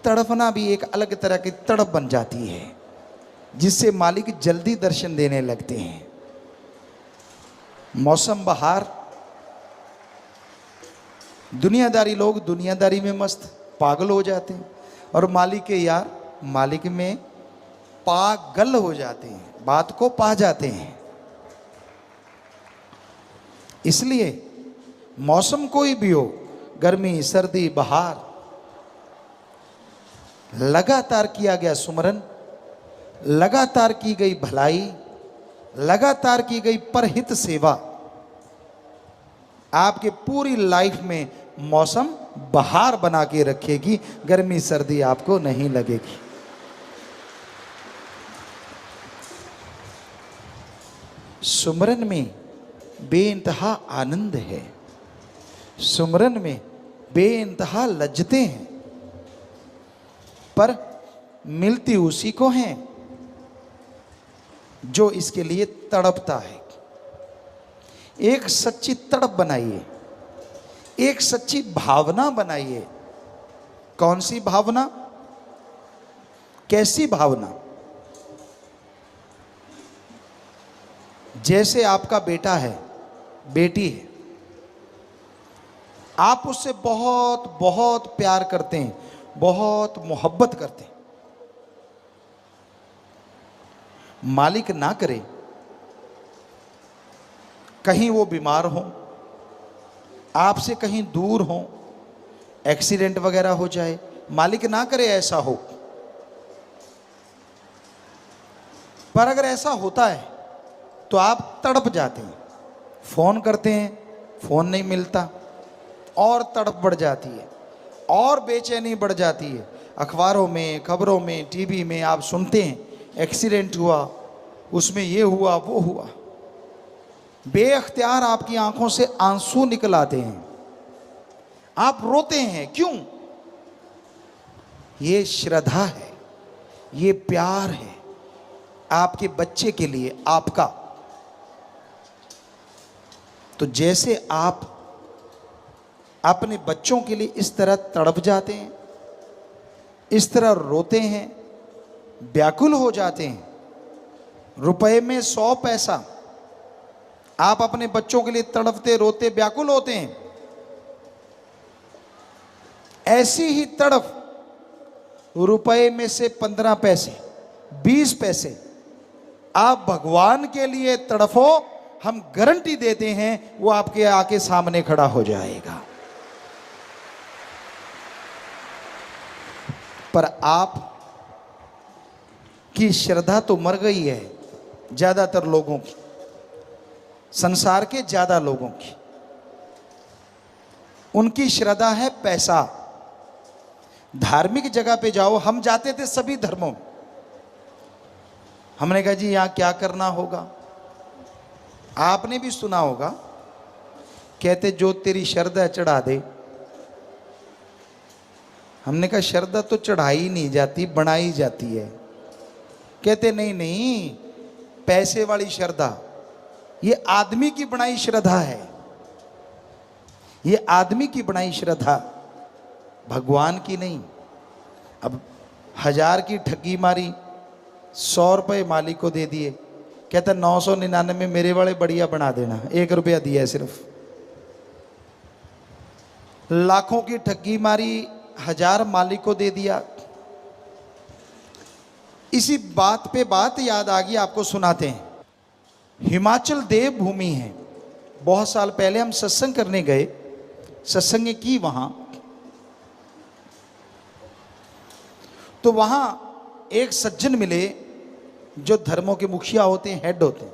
तड़पना भी एक अलग तरह की तड़प बन जाती है, जिससे मालिक जल्दी दर्शन देने लगते हैं। मौसम बहार, दुनियादारी लोग दुनियादारी में मस्त पागल हो जाते हैं, और मालिक के यार मालिक में पागल हो जाते हैं, बात को पा जाते हैं। इसलिए मौसम कोई भी हो, गर्मी, सर्दी, बहार, लगातार किया गया सुमरन, लगातार की गई भलाई, लगातार की गई परहित सेवा आपके पूरी लाइफ में मौसम बहार बना के रखेगी। गर्मी सर्दी आपको नहीं लगेगी। सुमरन में बेइंतहा आनंद है, सुमरन में बेइंतहा लज्जतें हैं, पर मिलती उसी को हैं जो इसके लिए तड़पता है। एक सच्ची तड़प बनाइए, एक सच्ची भावना बनाइए। कौन सी भावना? कैसी भावना? जैसे आपका बेटा है, बेटी है, आप उससे बहुत बहुत प्यार करते हैं, बहुत मोहब्बत करते हैं। मालिक ना करे कहीं वो बीमार हो, आपसे कहीं दूर हो, एक्सीडेंट वगैरह हो जाए, मालिक ना करे ऐसा हो। पर अगर ऐसा होता है तो आप तड़प जाते हैं, फोन करते हैं, फोन नहीं मिलता, और तड़प बढ़ जाती है, और बेचैनी बढ़ जाती है। अखबारों में, खबरों में, टीवी में आप सुनते हैं एक्सीडेंट हुआ, उसमें ये हुआ, वो हुआ। बेअख्तियार आपकी आंखों से आंसू निकल आते हैं, आप रोते हैं। क्यों? ये श्रद्धा है, ये प्यार है आपके बच्चे के लिए, आपका। तो जैसे आप अपने बच्चों के लिए इस तरह तड़प जाते हैं, इस तरह रोते हैं, व्याकुल हो जाते हैं, रुपए में 100 पैसा आप अपने बच्चों के लिए तड़पते, रोते, व्याकुल होते हैं, ऐसी ही तड़प रुपए में से 15 पैसे, 20 पैसे आप भगवान के लिए तड़फो, हम गारंटी देते हैं वो आपके आके सामने खड़ा हो जाएगा। पर आप की श्रद्धा तो मर गई है, ज्यादातर लोगों की, संसार के ज्यादा लोगों की। उनकी श्रद्धा है पैसा। धार्मिक जगह पे जाओ, हम जाते थे सभी धर्मों में, हमने कहा जी यहां क्या करना होगा? आपने भी सुना होगा, कहते जो तेरी श्रद्धा चढ़ा दे। हमने कहा श्रद्धा तो चढ़ाई नहीं जाती, बनाई जाती है। कहते नहीं नहीं, पैसे वाली श्रद्धा ये आदमी की बनाई श्रद्धा है, ये आदमी की बनाई श्रद्धा, भगवान की नहीं। अब 1000 की ठगी मारी, 100 रुपये मालिक को दे दिए, कहता 999 मेरे वाले बढ़िया बना देना, 1 रुपया दिया है सिर्फ। लाखों की ठगी मारी, 1000 मालिक को दे दिया। इसी बात पे बात याद आ गई, आपको सुनाते हैं। हिमाचल देव भूमि है। बहुत साल पहले हम सत्संग करने गए, सत्संग की वहां, तो वहां एक सज्जन मिले जो धर्मों के मुखिया होते हैं, हेड होते हैं।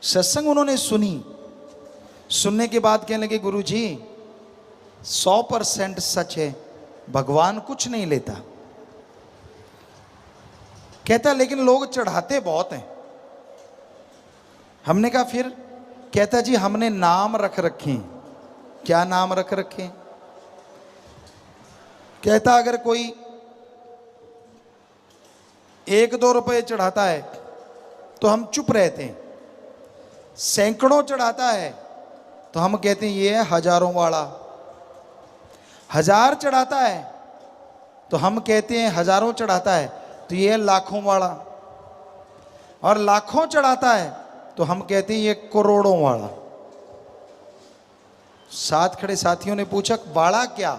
सत्संग उन्होंने सुनी, सुनने के बाद कहने लगे गुरुजी 100% सच है, भगवान कुछ नहीं लेता। कहता लेकिन लोग चढ़ाते बहुत हैं। हमने कहा फिर? कहता जी हमने नाम रख रखे हैं। क्या नाम रख रखे हैं? कहता अगर कोई 1-2 रुपए चढ़ाता है तो हम चुप रहते हैं, सैकड़ों चढ़ाता है तो हम कहते हैं ये है हजारों वाला, 1000 चढ़ाता है तो हम कहते हैं हजारों चढ़ाता है तो ये है लाखों वाला, और लाखों चढ़ाता है तो हम कहते हैं ये करोड़ों वाला। साथ खड़े साथियों ने पूछा वाला क्या?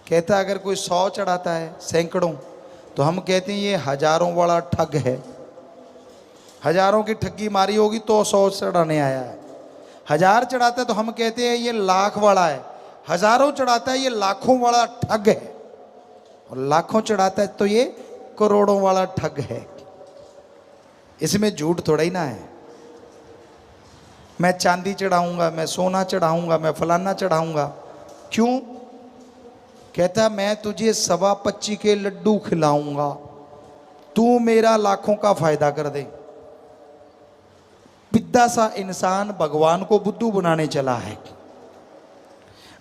कहता अगर कोई 100 चढ़ाता है, सैकड़ों, तो हम कहते हैं ये हजारों वाला ठग है, हजारों की ठगी मारी होगी तो 100 चढ़ाने आया है। 1000 चढ़ाता है तो हम कहते हैं ये लाख वाला है, हजारों चढ़ाता है ये लाखों वाला ठग है, और लाखों चढ़ाता है तो ये करोड़ों वाला ठग है। इसमें झूठ थोड़ा ही ना है। मैं चांदी चढ़ाऊंगा, मैं सोना चढ़ाऊंगा, मैं फलाना चढ़ाऊंगा, क्यों? कहता मैं तुझे 25 के लड्डू खिलाऊंगा, तू मेरा लाखों का फायदा कर दे। पिद्दा सा इंसान भगवान को बुद्धू बनाने चला है।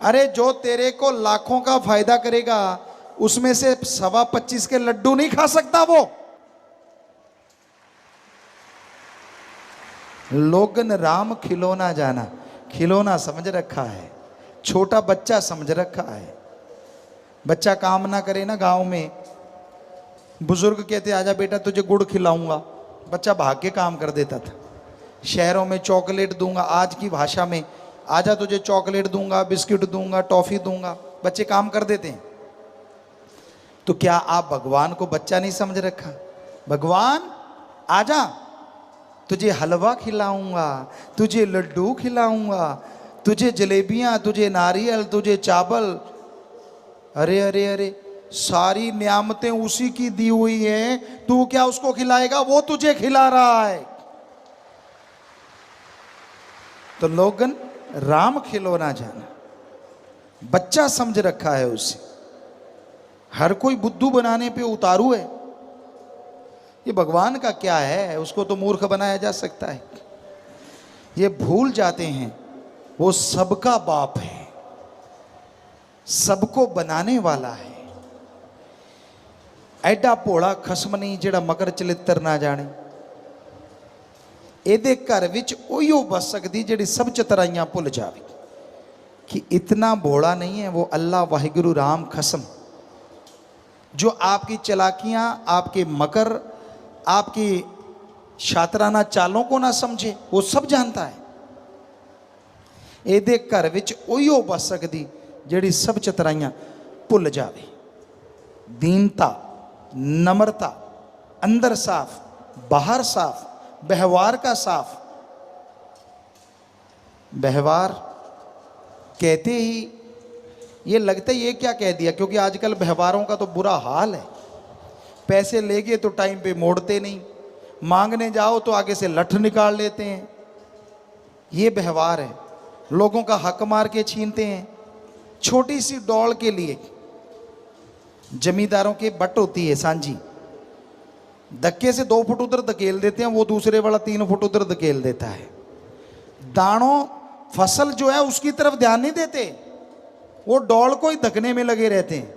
अरे जो तेरे को लाखों का फायदा करेगा उसमें से 25 के लड्डू नहीं खा सकता वो। लोगन राम खिलौना जाना, खिलौना समझ रखा है, छोटा बच्चा समझ रखा है। बच्चा काम ना करे ना, गांव में बुजुर्ग कहते आजा बेटा तुझे गुड़ खिलाऊंगा, बच्चा भाग के काम कर देता था। शहरों में चॉकलेट दूंगा, आज की भाषा में आजा तुझे चॉकलेट दूंगा, बिस्किट दूंगा, टॉफी दूंगा, बच्चे काम कर देते हैं। तो क्या आप भगवान को बच्चा नहीं समझ रखा? भगवान आजा तुझे हलवा खिलाऊंगा, तुझे लड्डू खिलाऊंगा, तुझे जलेबियां, तुझे नारियल, तुझे चावल। अरे अरे अरे, सारी नियामतें उसी की दी हुई है, तू क्या उसको खिलाएगा? वो तुझे खिला रहा है। तो लोगन राम खिलौना जाना, बच्चा समझ रखा है उसे। हर कोई बुद्धू बनाने पे उतारू है। ये भगवान का क्या है, उसको तो मूर्ख बनाया जा सकता है। ये भूल जाते हैं वो सबका बाप है, सबको बनाने वाला है। ਐਡਾ ਭੋਲਾ ਖਸਮ ਨਹੀਂ ਜਿਹੜਾ ਮਕਰ ਚਲਿੱਤਰ ਨਾ ਜਾਣੇ। ਇਹਦੇ ਘਰ ਵਿੱਚ ਉਹੀਓ ਬਸ ਸਕਦੀ ਜਿਹੜੀ ਸਭ ਚਤਰਾਈਆਂ ਭੁੱਲ ਜਾਵੇ। कि इतना भोला नहीं है वो अल्लाह वाहिगुरु राम खसम, जो आपकी चलाकियां, आपके मकर, आपकी शातराना चालों को ना समझे, वो सब जानता है। ਇਹਦੇ घर ਵਿੱਚ ਉਹੀਓ बस सकती ਜਿਹੜੀ सब चतराइयां भुल जावे। दीनता, नम्रता, अंदर साफ, बाहर साफ, व्यवहार का साफ। व्यवहार कहते ही ये लगता है ये क्या कह दिया, क्योंकि आजकल व्यवहारों का तो बुरा हाल है। पैसे लेके तो टाइम पे मोड़ते नहीं, मांगने जाओ तो आगे से लठ निकाल लेते हैं। ये व्यवहार है। लोगों का हक मार के छीनते हैं। छोटी सी डॉल के लिए जमींदारों की बट होती है सांझी, धक्के से 2 फुट उधर धकेल देते हैं, वो दूसरे वाला 3 फुट उधर धकेल देता है। दानों फसल जो है उसकी तरफ ध्यान नहीं देते, वो डॉल को ही धकने में लगे रहते हैं।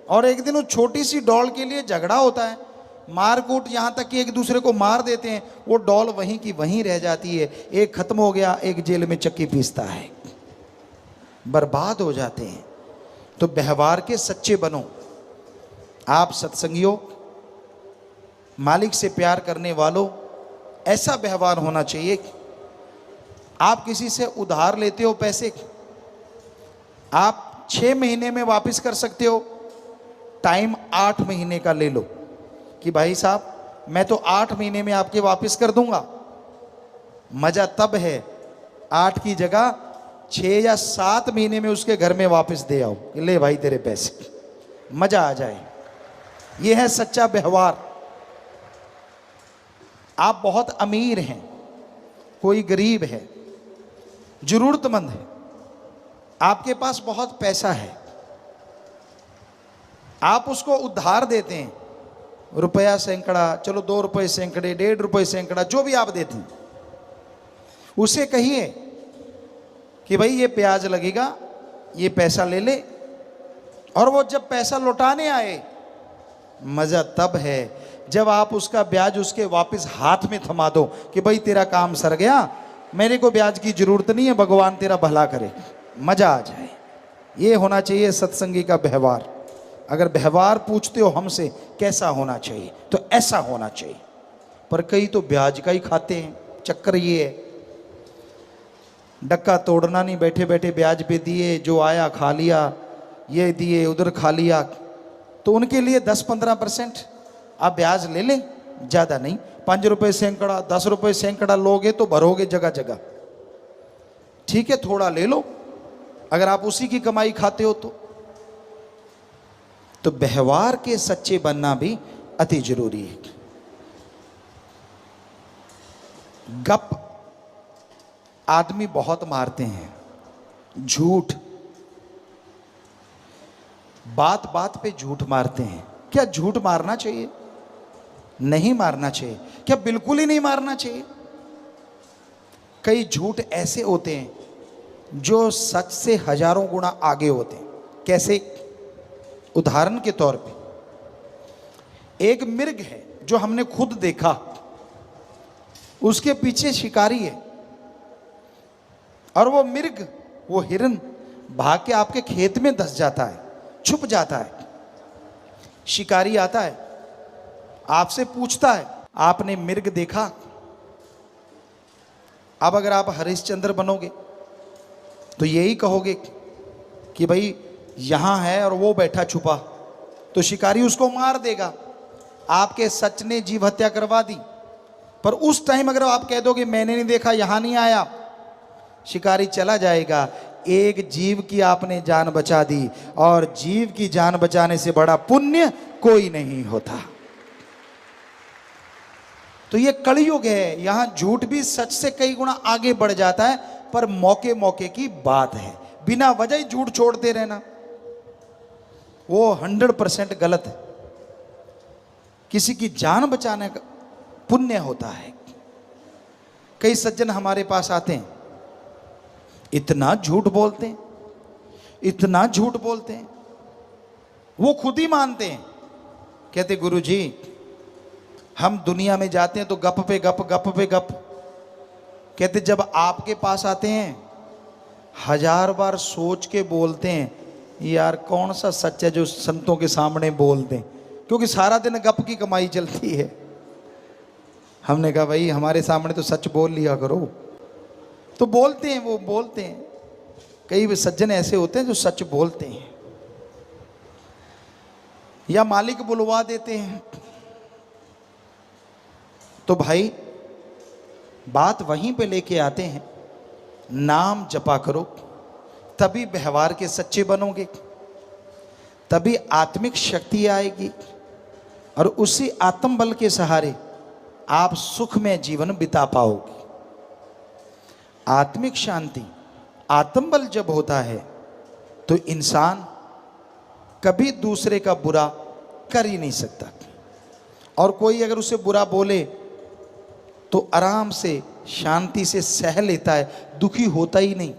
और एक दिन उस छोटी सी डॉल के लिए झगड़ा होता है, मारकूट, यहाँ तक कि एक दूसरे को मार देते हैं। वो डॉल वहीं की वहीं रह जाती है। एक खत्म हो गया, एक जेल में चक्की पीसता है, बर्बाद हो जाते हैं। तो व्यवहार के सच्चे बनो। आप सत्संगियों, मालिक से प्यार करने वालों, ऐसा व्यवहार होना चाहिए। आप किसी से उधार लेते हो पैसे, आप 6 महीने में वापस कर सकते हो, टाइम 8 महीने का ले लो कि भाई साहब मैं तो 8 महीने में आपके वापस कर दूंगा। मजा तब है 8 की जगह 6 या 7 महीने में उसके घर में वापस दे आओ, ले भाई तेरे पैसे, मजा आ जाए। यह है सच्चा व्यवहार। आप बहुत अमीर हैं, कोई गरीब है, जरूरतमंद है, आपके पास बहुत पैसा है, आप उसको उधार देते हैं, रुपया सैकड़ा, चलो 2 रुपये सैकड़े, 1.5 रुपये सैकड़ा, जो भी आप देते हैं, उसे कहिए कि भाई ये ब्याज लगेगा, ये पैसा ले ले। और वो जब पैसा लौटाने आए, मज़ा तब है जब आप उसका ब्याज उसके वापस हाथ में थमा दो कि भाई तेरा काम सर गया, मेरे को ब्याज की जरूरत नहीं है, भगवान तेरा भला करे, मजा आ जाए। ये होना चाहिए सत्संगी का व्यवहार। अगर व्यवहार पूछते हो हमसे कैसा होना चाहिए, तो ऐसा होना चाहिए। पर कई तो ब्याज का ही खाते हैं। चक्कर ये है, डक्का तोड़ना नहीं, बैठे बैठे ब्याज पे दिए, जो आया खा लिया, ये दिए उधर खा लिया। तो उनके लिए 10-15% आप ब्याज ले लें, ज़्यादा नहीं। 5 रुपये सैकड़ा, 10 रुपये सैकड़ा लोगे तो भरोगे जगह जगह, ठीक है, थोड़ा ले लो अगर आप उसी की कमाई खाते हो तो व्यवहार के सच्चे बनना भी अति जरूरी है। गप आदमी बहुत मारते हैं, झूठ, बात बात पे झूठ मारते हैं। क्या झूठ मारना चाहिए? नहीं मारना चाहिए। क्या बिल्कुल ही नहीं मारना चाहिए? कई झूठ ऐसे होते हैं जो सच से हजारों गुना आगे होते हैं। कैसे? उदाहरण के तौर पे एक मिर्ग है जो हमने खुद देखा, उसके पीछे शिकारी है, और वो मिर्ग, वो हिरन भाग के आपके खेत में धंस जाता है। छुप जाता है। शिकारी आता है, आपसे पूछता है आपने मृग देखा? अब अगर आप हरिश्चंद्र बनोगे तो यही कहोगे कि भाई यहां है और वो बैठा छुपा, तो शिकारी उसको मार देगा। आपके सच ने जीव हत्या करवा दी। पर उस टाइम अगर आप कह दोगे मैंने नहीं देखा, यहां नहीं आया, शिकारी चला जाएगा। एक जीव की आपने जान बचा दी, और जीव की जान बचाने से बड़ा पुण्य कोई नहीं होता। तो ये कलयुग है, यहां झूठ भी सच से कई गुना आगे बढ़ जाता है, पर मौके मौके की बात है। बिना वजह ही झूठ छोड़ते रहना वो 100% गलत है। किसी की जान बचाने का पुण्य होता है। कई सज्जन हमारे पास आते हैं, इतना झूठ बोलते हैं, इतना झूठ बोलते हैं, वो खुद ही मानते हैं। कहते गुरुजी हम दुनिया में जाते हैं तो गप पे गप, गप पे गप। कहते जब आपके पास आते हैं 1000 बार सोच के बोलते हैं, यार कौन सा सच है जो संतों के सामने बोल दें, क्योंकि सारा दिन गप की कमाई चलती है। हमने कहा भाई हमारे सामने तो सच बोल लिया करो। तो बोलते हैं, वो बोलते हैं। कई सज्जन ऐसे होते हैं जो सच बोलते हैं, या मालिक बुलवा देते हैं। तो भाई बात वहीं पे लेके आते हैं, नाम जपा करो, तभी व्यवहार के सच्चे बनोगे, तभी आत्मिक शक्ति आएगी, और उसी आत्म बल के सहारे आप सुख में जीवन बिता पाओगे। आत्मिक शांति, आत्म बल जब होता है तो इंसान कभी दूसरे का बुरा कर ही नहीं सकता, और कोई अगर उसे बुरा बोले तो आराम से शांति से सह लेता है, दुखी होता ही नहीं।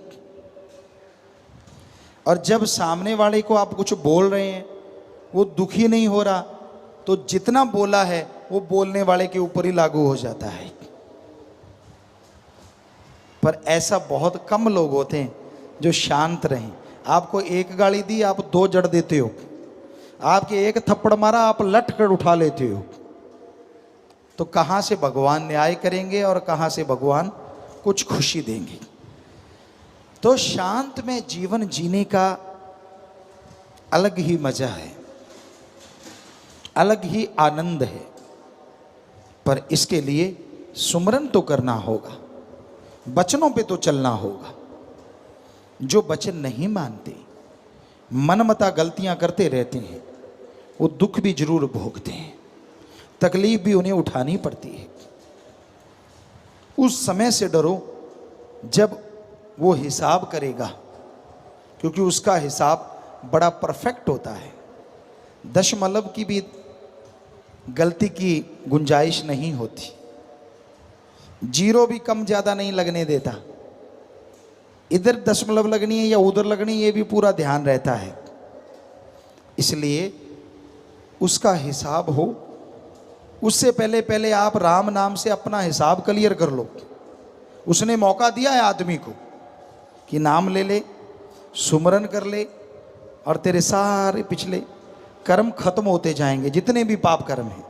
और जब सामने वाले को आप कुछ बोल रहे हैं वो दुखी नहीं हो रहा, तो जितना बोला है वो बोलने वाले के ऊपर ही लागू हो जाता है। पर ऐसा बहुत कम लोग होते हैं जो शांत रहें। आपको एक गाली दी आप 2 जड़ देते हो, आपके एक थप्पड़ मारा आप लट कर उठा लेते हो। तो कहां से भगवान न्याय करेंगे और कहां से भगवान कुछ खुशी देंगे। तो शांत में जीवन जीने का अलग ही मजा है, अलग ही आनंद है। पर इसके लिए सुमरन तो करना होगा, वचनों पे तो चलना होगा। जो वचन नहीं मानते, मनमता गलतियां करते रहते हैं, वो दुख भी जरूर भोगते हैं, तकलीफ भी उन्हें उठानी पड़ती है। उस समय से डरो जब वो हिसाब करेगा, क्योंकि उसका हिसाब बड़ा परफेक्ट होता है। दशमलव की भी गलती की गुंजाइश नहीं होती, 0 भी कम ज़्यादा नहीं लगने देता। इधर दशमलव लगनी है या उधर लगनी है, ये भी पूरा ध्यान रहता है। इसलिए उसका हिसाब हो, उससे पहले पहले आप राम नाम से अपना हिसाब क्लियर कर लो। उसने मौका दिया है आदमी को कि नाम ले ले, सुमरन कर ले, और तेरे सारे पिछले कर्म खत्म होते जाएंगे, जितने भी पाप कर्म हैं,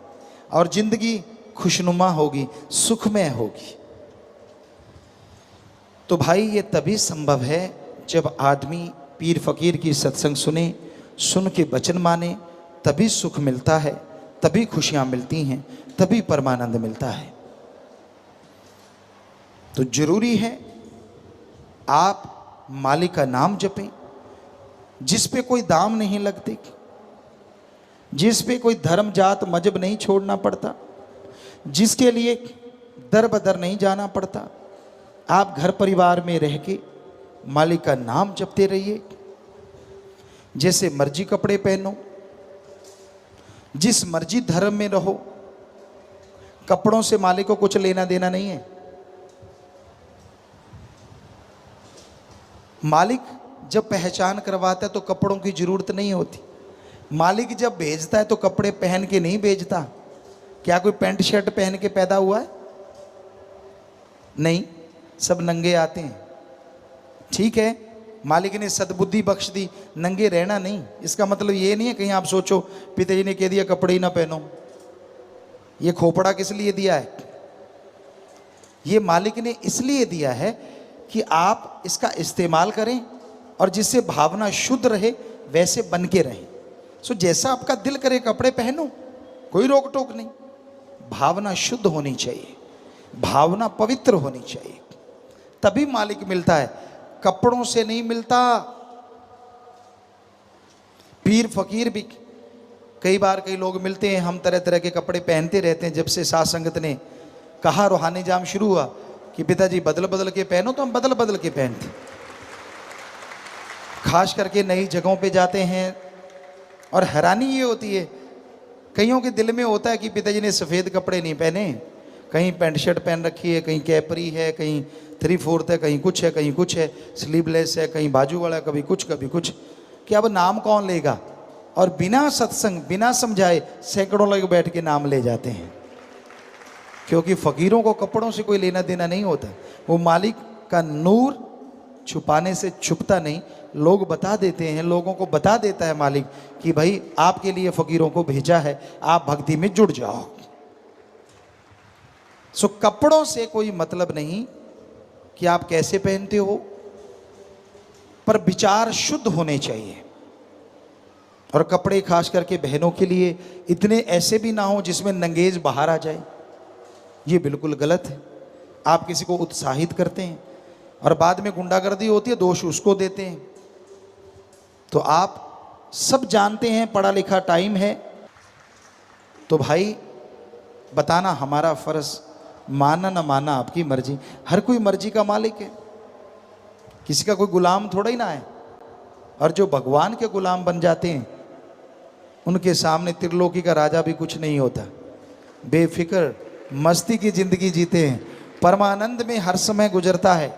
और जिंदगी खुशनुमा होगी, सुखमय होगी। तो भाई ये तभी संभव है जब आदमी पीर फकीर की सत्संग सुने, सुन के वचन माने, तभी सुख मिलता है, तभी खुशियां मिलती हैं, तभी परमानंद मिलता है। तो जरूरी है आप मालिक का नाम जपें, जिस पे कोई दाम नहीं लगते, जिस पे कोई धर्म जात मजहब नहीं छोड़ना पड़ता, जिसके लिए दर बदर नहीं जाना पड़ता। आप घर परिवार में रह के मालिक का नाम जपते रहिए, जैसे मर्जी कपड़े पहनो, जिस मर्जी धर्म में रहो, कपड़ों से मालिक को कुछ लेना देना नहीं है। मालिक जब पहचान करवाता है तो कपड़ों की जरूरत नहीं होती। मालिक जब भेजता है तो कपड़े पहन के नहीं भेजता। क्या कोई पैंट शर्ट पहन के पैदा हुआ है? नहीं, सब नंगे आते हैं। ठीक है, मालिक ने सद्बुद्धि बख्श दी, नंगे रहना नहीं। इसका मतलब ये नहीं है कहीं आप सोचो पिताजी ने कह दिया कपड़े ही ना पहनो। ये खोपड़ा किस लिए दिया है? ये मालिक ने इसलिए दिया है कि आप इसका इस्तेमाल करें और जिससे भावना शुद्ध रहे वैसे बन के रहें। सो जैसा आपका दिल करे कपड़े पहनो, कोई रोक टोक नहीं। भावना शुद्ध होनी चाहिए, भावना पवित्र होनी चाहिए, तभी मालिक मिलता है, कपड़ों से नहीं मिलता। पीर फकीर भी कई बार कई लोग मिलते हैं, हम तरह तरह के कपड़े पहनते रहते हैं। जब से साथ संगत ने कहा, रूहानी जाम शुरू हुआ कि पिताजी बदल बदल के पहनो, तो हम बदल बदल के पहनते। खास करके नई जगहों पे जाते हैं और हैरानी ये होती है, कईयों के दिल में होता है कि पिताजी ने सफ़ेद कपड़े नहीं पहने, कहीं पैंट शर्ट पहन रखी है, कहीं कैपरी है, कहीं 3/4 है, कहीं कुछ है, कहीं कुछ है, स्लीवलेस है, कहीं बाजू वाला है, कभी कुछ कभी कुछ। कि अब नाम कौन लेगा? और बिना सत्संग बिना समझाए सैकड़ों लोग बैठ के नाम ले जाते हैं, क्योंकि फ़कीरों को कपड़ों से कोई लेना देना नहीं होता। वो मालिक का नूर छुपाने से छुपता नहीं, लोग बता देते हैं, लोगों को बता देता है मालिक कि भाई आपके लिए फ़कीरों को भेजा है, आप भक्ति में जुड़ जाओ। सो कपड़ों से कोई मतलब नहीं कि आप कैसे पहनते हो, पर विचार शुद्ध होने चाहिए। और कपड़े खास करके बहनों के लिए इतने ऐसे भी ना हो जिसमें नंगेज बाहर आ जाए, ये बिल्कुल गलत है। आप किसी को उत्साहित करते हैं और बाद में गुंडागर्दी होती है, दोष उसको देते हैं। तो आप सब जानते हैं पढ़ा लिखा टाइम है, तो भाई बताना हमारा फ़र्ज़, माना ना माना आपकी मर्जी। हर कोई मर्जी का मालिक है, किसी का कोई गुलाम थोड़ा ही ना है। और जो भगवान के गुलाम बन जाते हैं उनके सामने त्रिलोकी का राजा भी कुछ नहीं होता। बेफिक्र मस्ती की ज़िंदगी जीते हैं, परमानंद में हर समय गुजरता है।